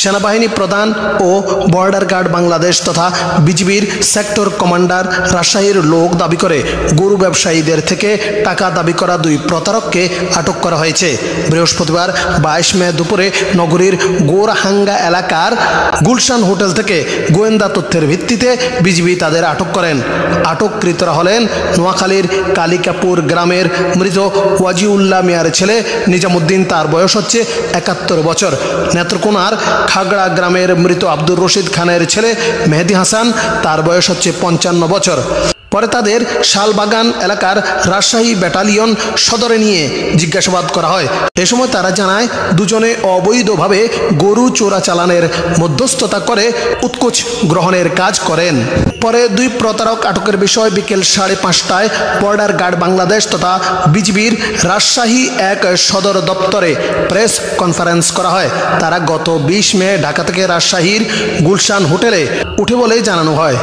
সেনাবাহিনী প্রধান ও border guard Bangladesh তথা বিজিবির সেক্টর কমান্ডার রাজশাহীর লোক দাবি করে গরু ব্যবসায়ীদের থেকে টাকা দাবি করা দুই প্রতারককে আটক করা হয়েছে। বৃহস্পতিবার 22 মে দুপুরে নগরীর গোরহাঙ্গা এলাকার গুলশান হোটেল থেকে গোয়েন্দা তথ্যের ভিত্তিতে বিজিবি তাদের আটক করেন। আটককৃতরা হলেন নোয়াখালীর কালিকাপুর গ্রামের মৃত ওয়াজিউল্লাহ মিয়ার ছেলে নিজামুদ্দিন, তার বয়স হচ্ছে 71 বছর। নেত্রকোনার খাগড়া গ্রামের মৃত আব্দুর রশিদ খানের ছেলে মেহেদি হাসান, তার বয়স হচ্ছে 55 বছর। পরে তাদের শালবাগান এলাকার রাজশাহী ব্যাটালিয়ন সদরে নিয়ে জিজ্ঞাসাবাদ করা হয়। এ সময় তারা জানায় দুজনে অবৈধভাবে গরু চোরাচালানের মধ্যস্থতা করে উৎকোচ গ্রহণের কাজ করেন। পরে দুই প্রতারক আটকের বিষয় বিকেল 5:30টায় বর্ডার গার্ড বাংলাদেশ তথা বিজিবির রাজশাহী এক সদর দপ্তরে প্রেস কনফারেন্স করা হয়। তারা গত 20 মে ঢাকা থেকে রাজশাহীর গুলশান হোটেলে উঠে বলে জানানো হয়।